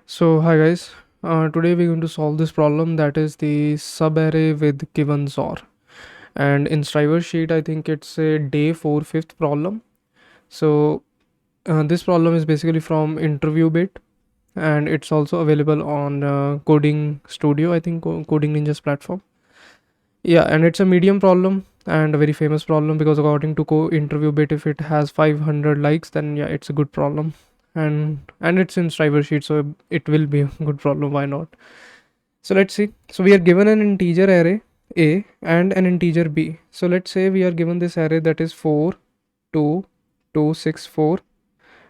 So hi guys, today we're going to solve this problem, that is the subarray with given XOR. And in Striver sheet, I think it's a day 4 fifth problem. So this problem is basically from interview bit, and it's also available on Coding Studio, I think Coding Ninja's platform. Yeah, and it's a medium problem and a very famous problem because according to interview bit, if it has 500 likes, then yeah, it's a good problem. And it's in Striver sheet, so it will be a good problem. Why not? So let's see. So we are given an integer array A and an integer B. So let's say we are given this array that is 4, 2, 2, 6, 4,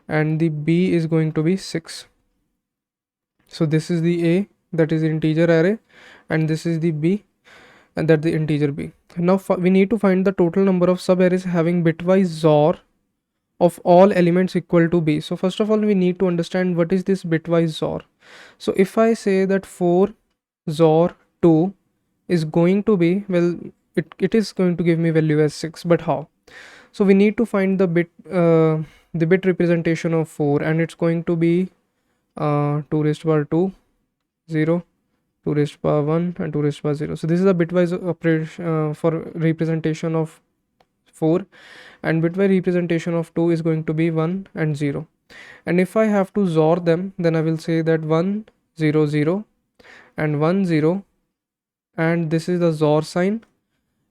and the B is going to be 6. So this is the A, that is the integer array, and this is the B, and that the integer B. Now we need to find the total number of subarrays having bitwise XOR of all elements equal to B. So first of all, we need to understand what is this bitwise XOR. So if I say that 4 XOR 2 is going to be, well, it is going to give me value as 6, but how? So we need to find the bit representation of 4, and it's going to be 2 raised to power 2, 0, 2 raised to power 1, and 2 raised to power 0. So this is the bitwise operation for representation of 4, and bitwise representation of 2 is going to be 1 and 0. And if I have to XOR them, then I will say that 1 0 0 and 1 0, and this is the XOR sign.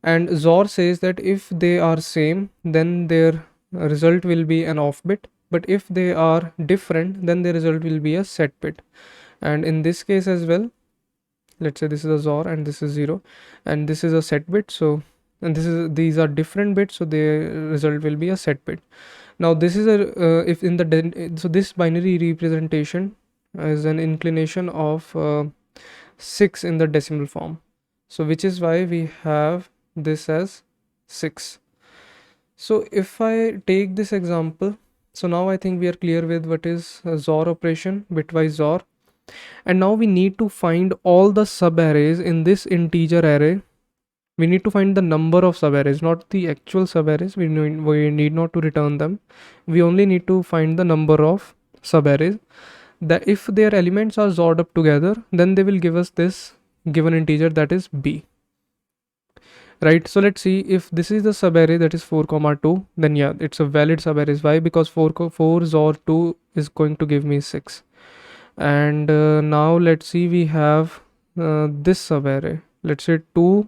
And XOR says that if they are same, then their result will be an off bit, but if they are different, then the result will be a set bit. And in this case as well, let's say this is a XOR and this is 0 and this is a set bit, so, and these are different bits, so the result will be a set bit. Now this is a if in the so this binary representation is an inclination of 6 in the decimal form, so which is why we have this as 6. So if I take this example, so now I think we are clear with what is XOR operation, bitwise XOR. And now we need to find all the subarrays in this integer array. We need to find the number of subarrays, not the actual subarrays. We need not to return them. We only need to find the number of subarrays. That if their elements are XORed up together, then they will give us this given integer, that is B. Right, so let's see if this is the subarray, that is 4 comma 2, then yeah, it's a valid subarray. Why? Because 4 XOR 2 is going to give me 6. And now let's see, we have this subarray, let's say 2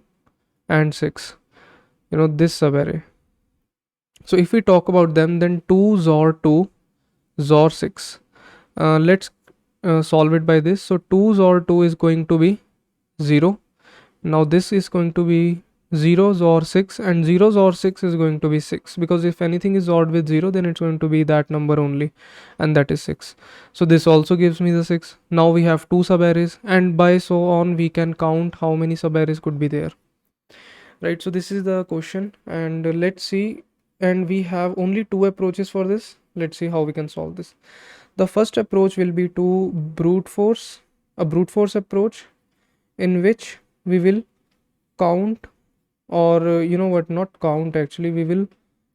and 6, this subarray. So if we talk about them, then 2 XOR 2 XOR 6, let's solve it by this. So 2 XOR 2 is going to be 0. Now this is going to be 0 XOR 6, and 0 XOR 6 is going to be 6, because if anything is XORed with 0, then it's going to be that number only, and that is 6. So this also gives me the 6. Now we have 2 subarrays, and by so on we can count how many subarrays could be there. Right, so this is the question, and let's see, and we have only 2 approaches for this. Let's see how we can solve this. The first approach will be to brute force approach, in which we will count, or not count, actually we will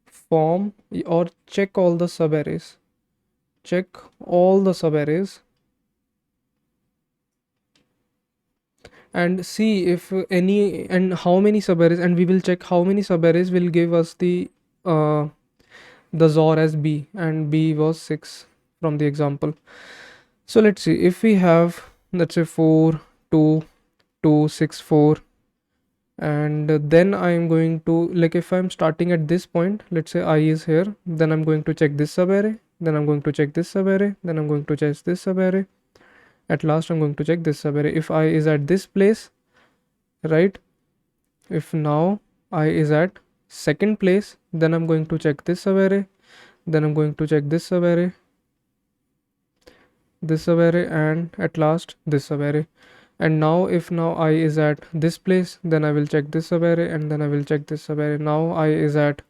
form or check all the subarrays, and see if any and how many subarrays, and we will check how many subarrays will give us the XOR as B, and B was 6 from the example. So let's see, if we have, let's say 4 2 2 6 4, and then I am going to, like, if I'm starting at this point, let's say I is here, then I'm going to check this subarray, then I'm going to check this subarray, then I'm going to check this subarray, at last I'm going to check this subarray. If I is at this place, right, if now I is at second place, then I'm going to check this subarray, then I'm going to check this subarray, and at last this subarray. And now if now I is at this place, then I will check this subarray, and then I will check this subarray. Now I is at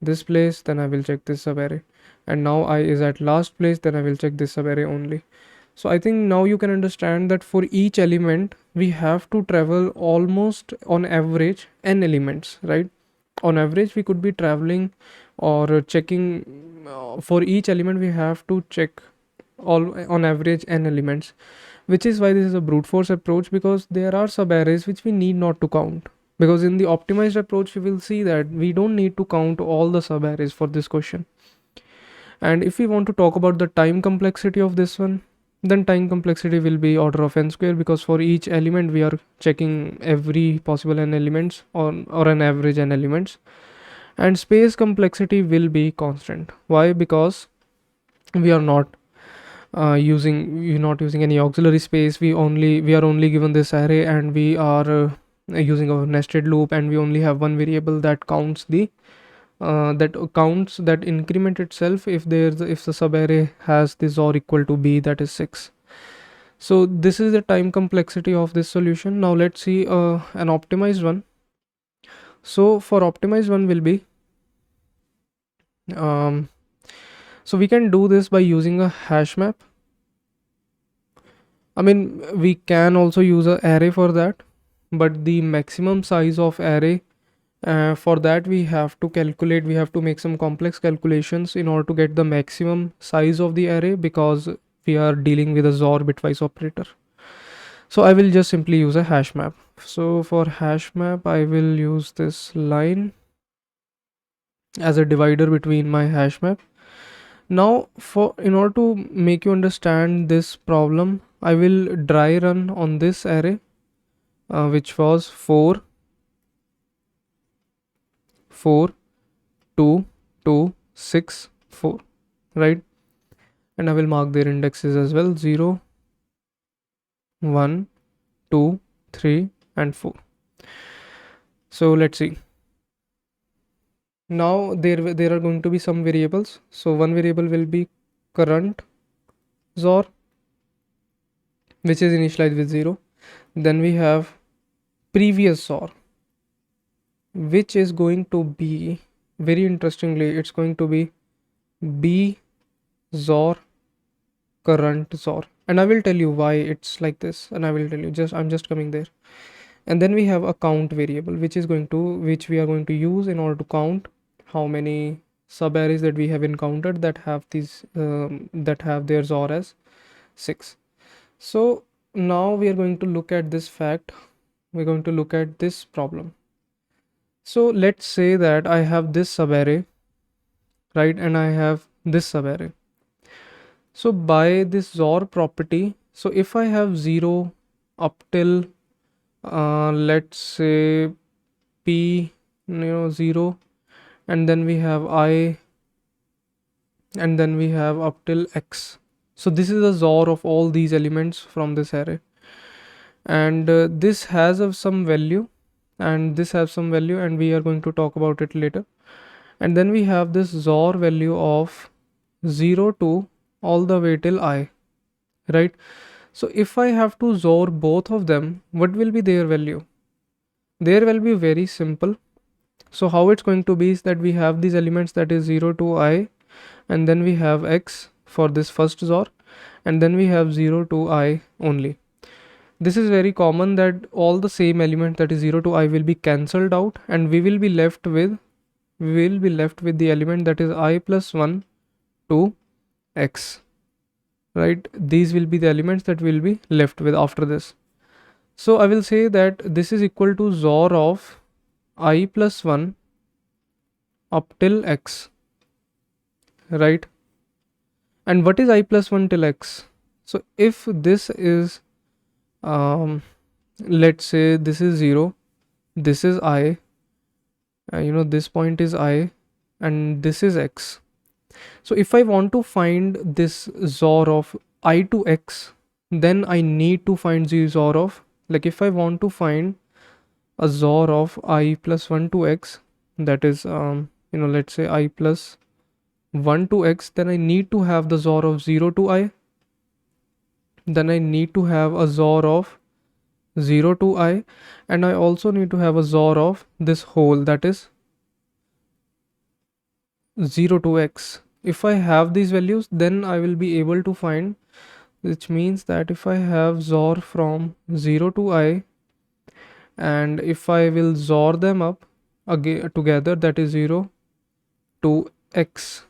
this place, then I will check this subarray, and now I is at last place, then I will check this subarray only. So I think now you can understand that for each element we have to travel almost on average n elements, right? On average we could be traveling or checking for each element we have to check all on average n elements, which is why this is a brute force approach, because there are subarrays which we need not to count. Because in the optimized approach, you will see that we don't need to count all the subarrays for this question. And if we want to talk about the time complexity of this one, then time complexity will be order of n square, because for each element we are checking every possible n elements or an average n elements. And space complexity will be constant. Why? Because we are not we're not using any auxiliary space. We are only given this array, and we are using a nested loop, and we only have one variable that counts that increment itself if the subarray has this or equal to b, that is 6. So this is the time complexity of this solution. Now let's see an optimized one. So for optimized one will be so we can do this by using a hash map. I mean, we can also use an array for that, but the maximum size of array, for that we have to make some complex calculations in order to get the maximum size of the array, because we are dealing with a XOR bitwise operator. So I will just simply use a hash map. So for hash map, I will use this line as a divider between my hash map. Now in order to make you understand this problem, I will dry run on this array, which was 4 4 2 2 6 4, right? And I will mark their indexes as well, 0 1 2 3 and 4. So let's see. Now there are going to be some variables. So one variable will be current XOR, which is initialized with 0. Then we have previous XOR, which is going to be, very interestingly, it's going to be b XOR current XOR. And I will tell you why it's like this, and I will tell you, I'm just coming there. And then we have a count variable, which we are going to use in order to count how many subarrays that we have encountered that have their XOR as 6. So now we are going to look at this fact. We're going to look at this problem. So let's say that I have this subarray, right, and I have this subarray. So by this XOR property, so if I have 0 up till let's say p 0, and then we have I, and then we have up till x. So this is the XOR of all these elements from this array, and this has some value, and this has some value, and we are going to talk about it later. And then we have this XOR value of 0 to all the way till I, right? So if I have to XOR both of them, what will be their value? There will be very simple. So how it's going to be is that we have these elements, that is 0 to I, and then we have x for this first XOR, and then we have 0 to I only. This is very common, that all the same element, that is 0 to I, will be cancelled out, and we will be left with the element that is I plus 1 to x, right? These will be the elements that will be left with after this. So I will say that this is equal to XOR of I plus 1 up till x, right? And what is I plus 1 till x? So if this is let's say this is 0, this is I, this point is I, and this is x. So if I want to find this XOR of I to x, then I need to find the XOR of, like if I want to find a XOR of I plus 1 to x, that is let's say I plus 1 to x, then I need to have the XOR of 0 to I, then I need to have a XOR of 0 to I, and I also need to have a XOR of this whole, that is 0 to x. If I have these values, then I will be able to find, which means that if I have XOR from 0 to I, and if I will XOR them up again together, that is 0 to x,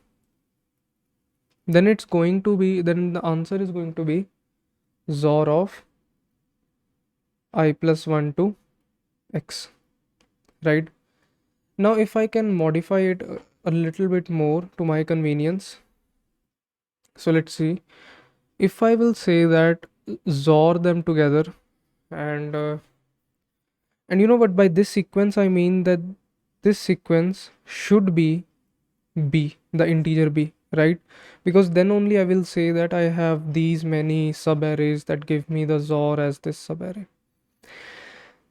then it's going to be, then the answer is going to be XOR of I plus 1 to x, right? Now if I can modify it a little bit more to my convenience, so let's see. If I will say that XOR them together, and and you know what, by this sequence I mean that this sequence should be b, the integer b, right? Because then only I will say that I have these many subarrays that give me the XOR as this subarray,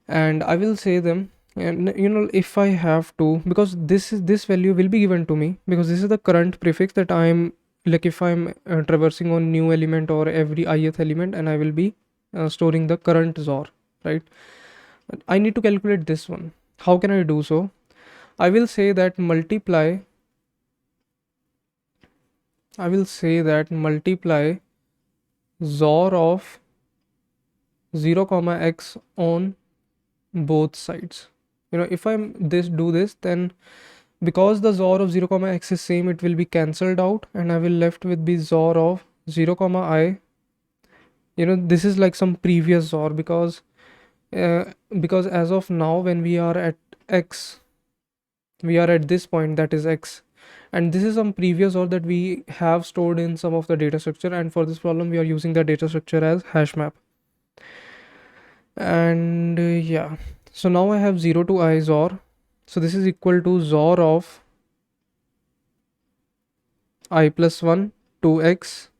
and I will say them. And you know, if I have to, because this value will be given to me, because this is the current prefix that I'm like, if I'm traversing on new element or every ith element, and I will be storing the current XOR, right? I need to calculate this one. How can I do so? I will say that multiply XOR of 0 comma x on both sides. You know, if I'm do this, then because the XOR of 0 comma x is same, it will be cancelled out, and I will left with the XOR of 0 comma I. You know, this is like some previous XOR, because as of now, when we are at x, we are at this point, that is x, and this is some previous XOR that we have stored in some of the data structure, and for this problem we are using the data structure as hash map. And yeah, so now I have 0 to I XOR, so this is equal to XOR of I plus 1 to x,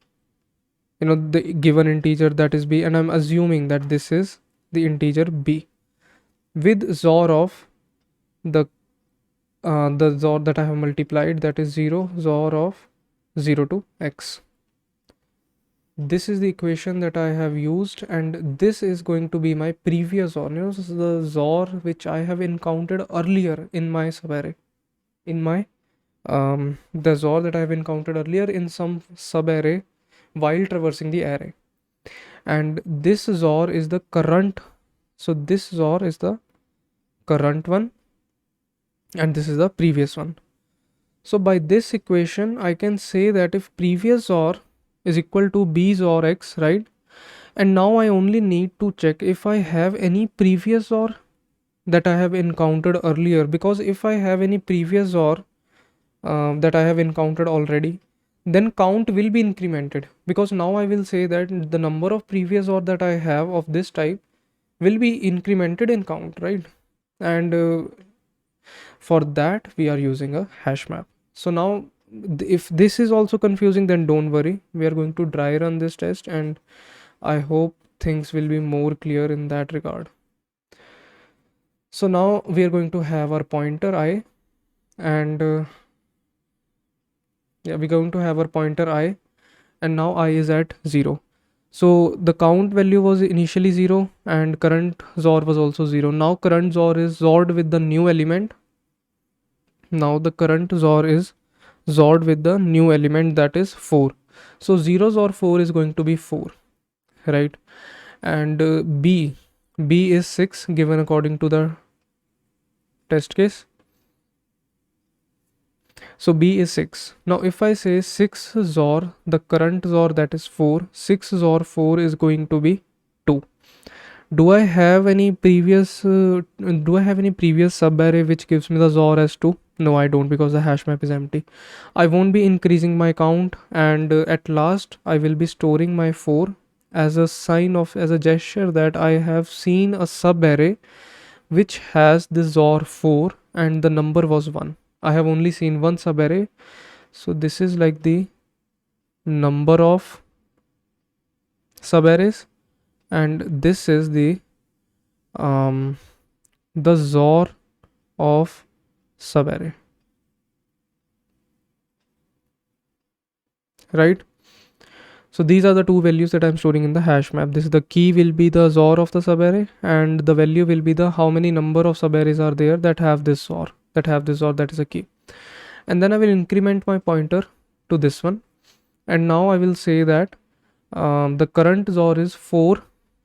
you know, the given integer that is b, and I'm assuming that this is the integer b, with XOR of the XOR that I have multiplied, that is 0, XOR of 0 to x. This is the equation that I have used, and this is going to be my previous XOR. You know, this is the XOR which I have encountered earlier in my subarray, in my the XOR that I have encountered earlier in some subarray while traversing the array. And this XOR is the current, so this XOR is the current one, and this is the previous one. So by this equation I can say that if previous XOR is equal to b XOR x, right? And now I only need to check if I have any previous XOR that I have encountered earlier, because if I have any previous XOR that I have encountered already, then count will be incremented, because now I will say that the number of previous XOR that I have of this type will be incremented in count, right? And for that we are using a hash map. So now if this is also confusing, then don't worry, we are going to dry run this test, and I hope things will be more clear in that regard. So now we are going to have our pointer I, and yeah, we're going to have our pointer I, and now I is at 0. So the count value was initially 0, and current XOR was also 0. Now current XOR is XORed with the new element. Now the current XOR is XORed with the new element, that is 4. So 0 XOR 4 is going to be 4, right? And b is 6 given according to the test case. So b is 6. Now if I say 6 XOR the current XOR, that is 4, 6 XOR 4 is going to be 2. Do I have any previous subarray which gives me the XOR as 2? No, I don't, because the hash map is empty. I won't be increasing my count, and at last I will be storing my 4 as a sign of, as a gesture that I have seen a subarray which has the XOR 4 and the number was 1. I have only seen one subarray, so this is like the number of subarrays, and this is the XOR of subarray, right? So these are the two values that I'm storing in the hash map. This is the key will be the XOR of the subarray, and the value will be the how many number of subarrays are there that have this XOR, that is a key. And then I will increment my pointer to this one, and now I will say that the current XOR is 4,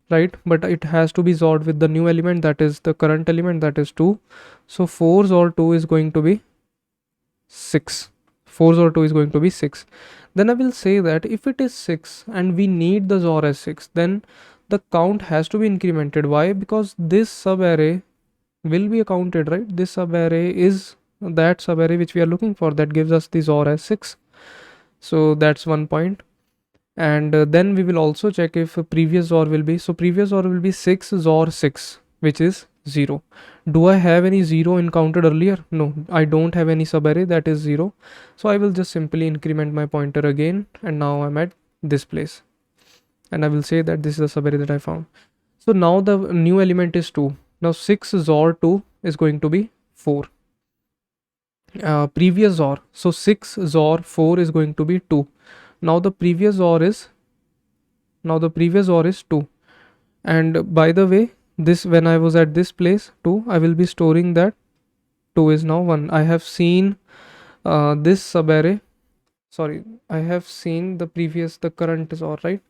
right? But it has to be XORed with the new element, that is the current element, that is 2. So 4 XOR 2 is going to be 6. 4 XOR 2 is going to be 6. Then I will say that if it is 6 and we need the XOR as 6, then the count has to be incremented. Why? Because this subarray will be counted, right? This subarray is that subarray which we are looking for, that gives us the XOR as 6. So that's one point. And then we will also check if previous XOR will be, so previous XOR will be 6 XOR 6, which is 0. Do I have any 0 encountered earlier? No, I don't have any subarray that is 0. So I will just simply increment my pointer again, and now I'm at this place, and I will say that this is the subarray that I found. So now the new element is 2. Now 6 XOR 2 is going to be 4. Previous XOR, so 6 XOR 4 is going to be 2. Now the previous XOR is 2. And by the way, this, when I was at this place 2, I will be storing that 2 is now 1. I have seen this subarray, sorry, I have seen the current XOR, right?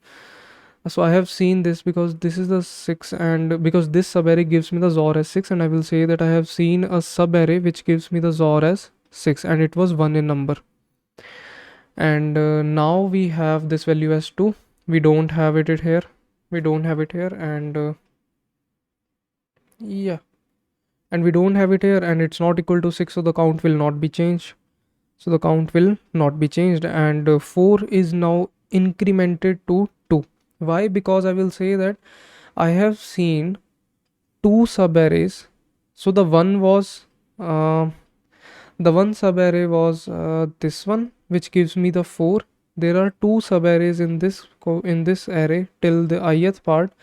So I have seen this because this is the 6, and because this subarray gives me the XOR as 6, and I will say that I have seen a subarray which gives me the XOR as 6, and it was 1 in number. And now we have this value as 2. We don't have it here. And yeah, and we don't have it here, and it's not equal to 6, so the count will not be changed. And 4 is now incremented to 2. Why? Because I will say that I have seen 2 subarrays. So the one subarray was this one, which gives me the 4. There are 2 subarrays in this array till the ith part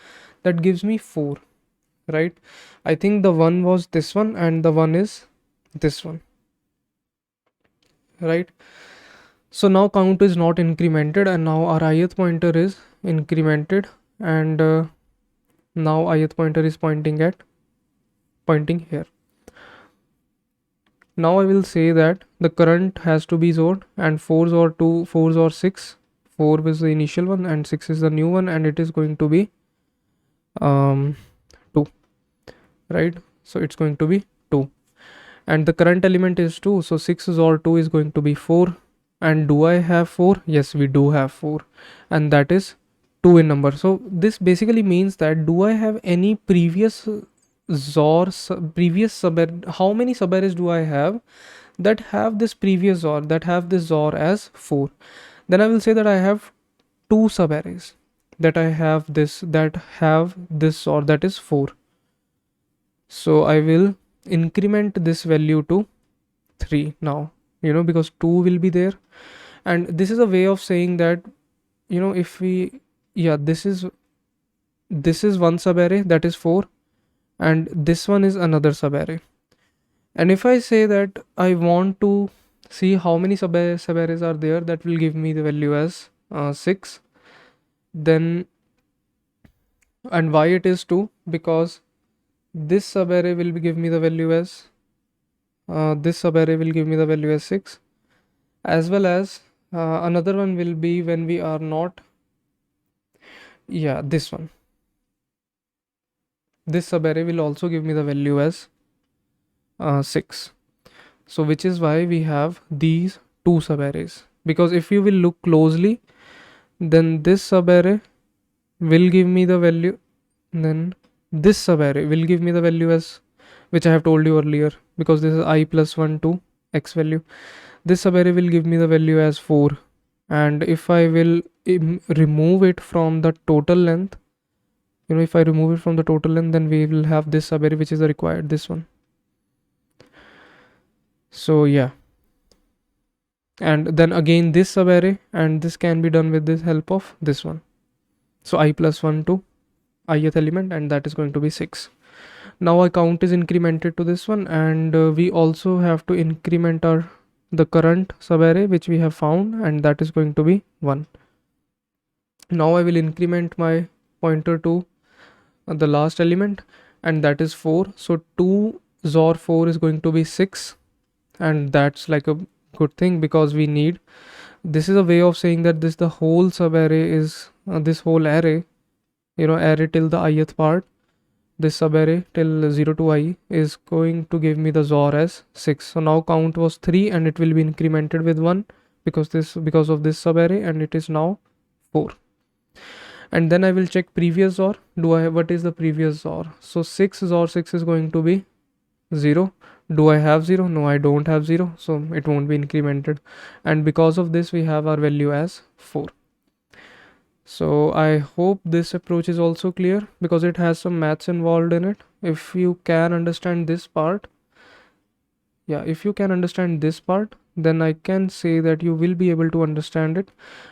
that gives me 4, right? I think the one was this one, and the one is this one, right? So now count is not incremented, and now our ith pointer is incremented, and now ith pointer is pointing here. Now I will say that the current has to be XORed, and 4 XOR 2, 4 XOR 6. 4 was the initial one and 6 is the new one, and it is going to be 2, right? So it's going to be 2, and the current element is 2, so 6 XOR 2 is going to be 4. And do I have 4? Yes, we do have 4, and that is 2 in number. So this basically means that do I have any previous XOR, how many subarrays do I have that have this previous XOR, that have this XOR as 4? Then I will say that I have 2 subarrays that have this XOR, that is 4. So I will increment this value to 3 now, because 2 will be there. And this is a way of saying that, if we, this is one subarray, that is 4, and this one is another subarray. And if I say that I want to see how many subarrays are there, that will give me the value as 6. Then, and why it is 2? Because this subarray will give me the value as 6, as well as another one will be when we are not, this one. This subarray will also give me the value as 6. So which is why we have these 2 subarrays, because if you will look closely, then this subarray will give me the value, then this subarray will give me the value as, which I have told you earlier, because this is I plus 1 to x value. This subarray will give me the value as 4, and if I will remove it from the total length, if I remove it from the total length, then we will have this subarray, which is the required, this one. So and then again this subarray, and this can be done with the help of this one. So I plus 1 to ith element, and that is going to be 6. Now our count is incremented to this one, and we also have to increment the current subarray which we have found, and that is going to be 1. Now I will increment my pointer to the last element, and that is 4. So 2 XOR 4 is going to be 6, and that's like a good thing, because we need, this is a way of saying that the whole subarray is this whole array, array till the ith part, this subarray till 0 to I is going to give me the XOR as 6. So now count was 3 and it will be incremented with 1 because of this subarray, and it is now 4. And then I will check previous XOR. What is the previous XOR? So 6 XOR 6 is going to be 0. Do I have 0? No, I don't have 0, so it won't be incremented. And because of this, we have our value as 4. So I hope this approach is also clear, because it has some maths involved in it. If you can understand this part, then I can say that you will be able to understand it.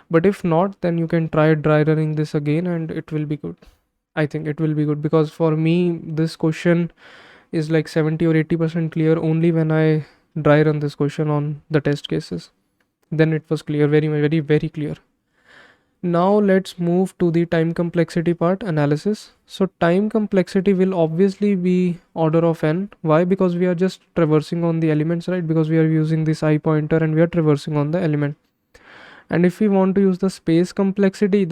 But if not, then you can try dry running this again and it will be good. I think it will be good, because for me, this question is like 70 or 80% clear only when I dry run this question on the test cases. Then it was clear, very, very, very clear. Now let's move to the time complexity part, analysis. So time complexity will obviously be order of n. Why? Because we are just traversing on the elements, right? Because we are using this I pointer and we are traversing on the element. And if we want to use the space complexity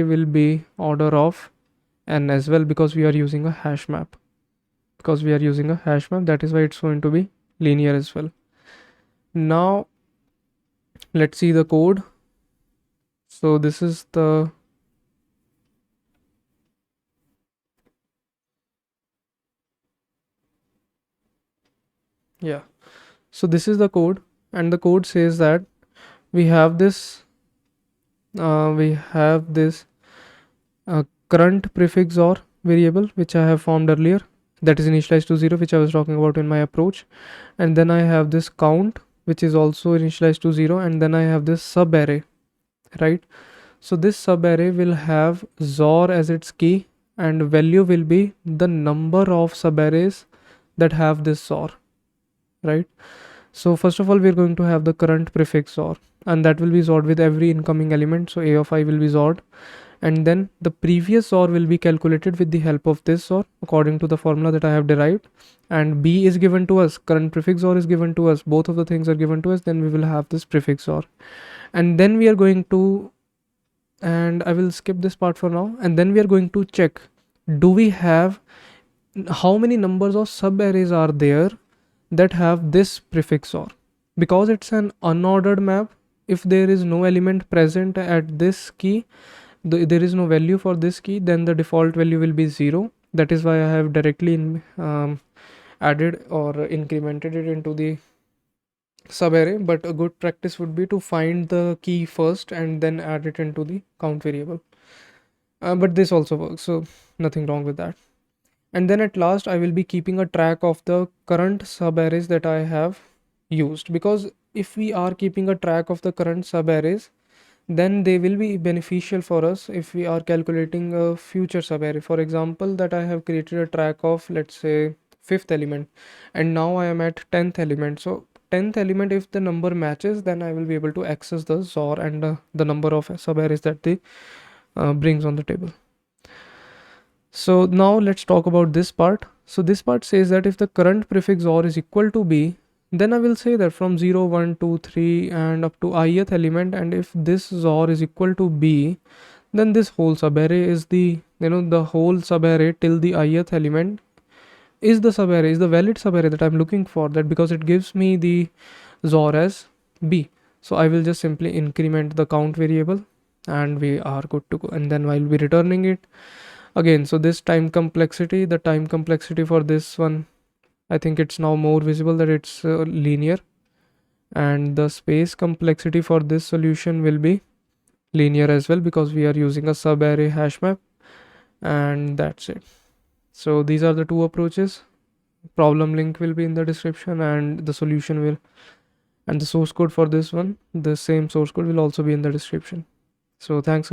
will be order of n as well, because we are using a hash map. That is why it's going to be linear as well. Now let's see the code. So this is the so this is the code, and the code says that we have this current prefix XOR variable which I have formed earlier, that is initialized to 0, which I was talking about in my approach. And then I have this count which is also initialized to 0, and then I have this subarray, right? So this subarray will have XOR as its key, and value will be the number of subarrays that have this XOR, right? So first of all, we're going to have the current prefix XOR, and that will be XORed with every incoming element. So a of I will be XORed, and then the previous XOR will be calculated with the help of this XOR according to the formula that I have derived. And B is given to us, current prefix XOR is given to us, both of the things are given to us. Then we will have this prefix XOR, and then we are going to, and I will skip this part for now, and then we are going to check, do we have, how many numbers of subarrays are there that have this prefix XOR. Because it's an unordered map, if there is no element present at this key, there is no value for this key, then the default value will be 0. That is why I have directly added or incremented it into the subarray. But a good practice would be to find the key first and then add it into the count variable. But this also works, so nothing wrong with that. And then at last, I will be keeping a track of the current subarrays that I have used, because if we are keeping a track of the current subarrays, then they will be beneficial for us if we are calculating a future subarray. For example, that I have created a track of, let's say, 5th element, and now I am at 10th element. So 10th element, if the number matches, then I will be able to access the XOR and the number of subarrays that they brings on the table. So now let's talk about this part. So this part says that if the current prefix XOR is equal to B, then I will say that from 0, 1, 2, 3 and up to ith element, and if this XOR is equal to B, then this whole subarray is the whole subarray till the ith element is the valid subarray that I'm looking for, that because it gives me the XOR as B. So I will just simply increment the count variable and we are good to go, and then I'll be returning it again. So this time complexity, the time complexity for this one, I think it's now more visible that it's linear, and the space complexity for this solution will be linear as well, because we are using a subarray hash map, and that's it. So these are the two approaches. Problem link will be in the description, and the solution will, and the source code for this one, the same source code will also be in the description. So thanks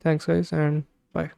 guys, and bye.